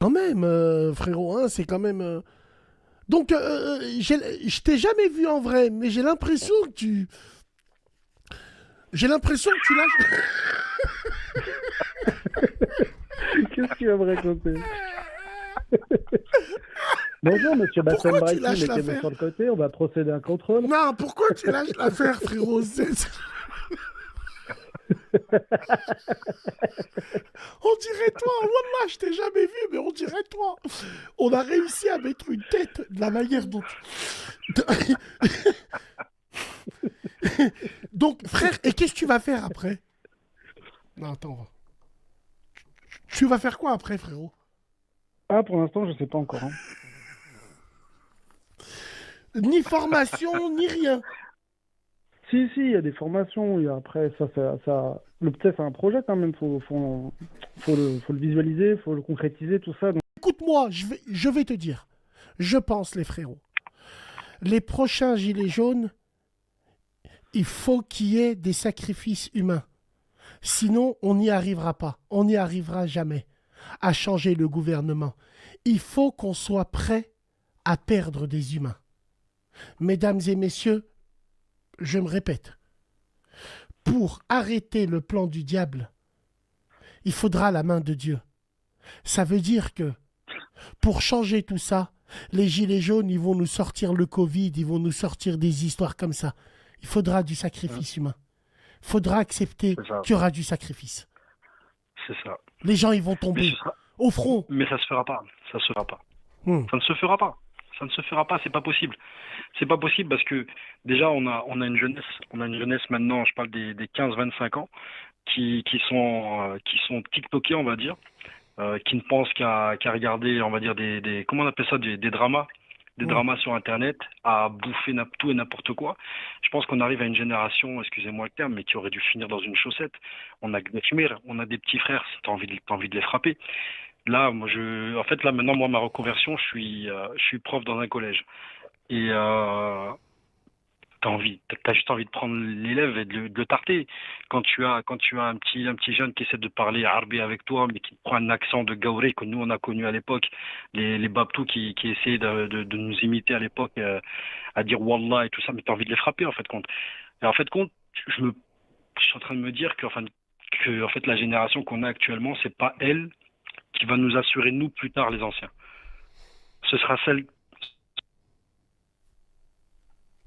Quand même, frérot, hein, c'est quand même. Donc, je t'ai jamais vu en vrai, mais j'ai l'impression que tu lâches. Qu'est-ce que tu vas me raconter? Bonjour, monsieur Bassem Pourquoi tu Braiki, lâches mettez-vous l'affaire? sur le côté, on va procéder à un contrôle. Non, pourquoi tu lâches l'affaire, frérot? On dirait toi, Wallah, je t'ai jamais vu, mais on dirait toi. On a réussi à mettre une tête de la manière dont. Donc, frère, et qu'est-ce que tu vas faire après? Non, attends. Tu vas faire quoi après, frérot? Ah, pour l'instant, je sais pas encore, hein. Ni formation, ni rien. Si, si, il y a des formations, après, le peut-être c'est un projet quand même, faut le visualiser, faut le concrétiser, tout ça. Donc, Écoute-moi, je vais te dire. Je pense, les frérots. Les prochains gilets jaunes, il faut qu'il y ait des sacrifices humains. Sinon, on n'y arrivera pas. On n'y arrivera jamais à changer le gouvernement. Il faut qu'on soit prêt à perdre des humains. Mesdames et messieurs, je me répète, pour arrêter le plan du diable, il faudra la main de Dieu. Ça veut dire que pour changer tout ça, les gilets jaunes, ils vont nous sortir le Covid, ils vont nous sortir des histoires comme ça. Il faudra du sacrifice humain. Il faudra accepter C'est ça, qu'il y aura du sacrifice. c'est ça. Les gens, ils vont Mais tomber ce sera, au front. mais ça se fera pas, ça se fera pas. Hmm. Ça ne se fera pas. Ça ne se fera pas, c'est pas possible. C'est pas possible parce que déjà on a une jeunesse maintenant, je parle des 15-25 ans, qui sont TikTokers, on va dire, qui ne pensent qu'à regarder, on va dire, comment on appelle ça, des dramas, des Hmm. dramas sur Internet, à bouffer tout et n'importe quoi. Je pense qu'on arrive à une génération, excusez-moi le terme, mais qui aurait dû finir dans une chaussette. On a que des chimères, on a des petits frères, t'as envie de les frapper. Là, en fait, là, maintenant, moi, ma reconversion, je suis prof dans un collège. Et t'as juste envie de prendre l'élève et de le tarter. Quand tu as un petit jeune qui essaie de parler arabe avec toi, mais qui prend un accent de Gauré que nous, on a connu à l'époque, les Babtou qui essayaient de nous imiter à l'époque, à dire Wallah et tout ça, mais t'as envie de les frapper, en fait, compte. Et en fait, compte, je me, je suis en train de me dire en fait, la génération qu'on a actuellement, c'est pas elle qui va nous assurer, nous, plus tard, les anciens. Ce sera celle.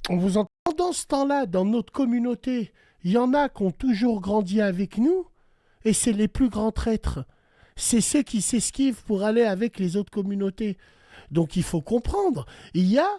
On vous entend. Pendant ce temps-là, dans notre communauté, il y en a qui ont toujours grandi avec nous, et c'est les plus grands traîtres. C'est ceux qui s'esquivent pour aller avec les autres communautés. Donc il faut comprendre, il y a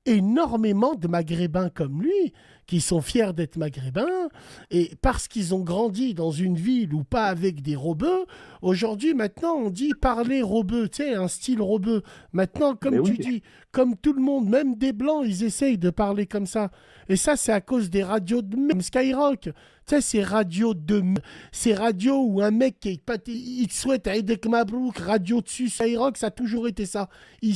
énormément de Maghrébins comme lui qui sont fiers d'être Maghrébins et parce qu'ils ont grandi dans une ville ou pas avec des robeux, aujourd'hui maintenant on dit parler robeux, tu sais, un style robeux. Maintenant, mais comme tu oui, dis, comme tout le monde, même des blancs, ils essayent de parler comme ça. Et ça, c'est à cause des radios de même Skyrock. Tu sais, ces radios où un mec qui il te souhaite Aïdek Mabrouk, radio dessus, Skyrock, ça a toujours été ça. Ils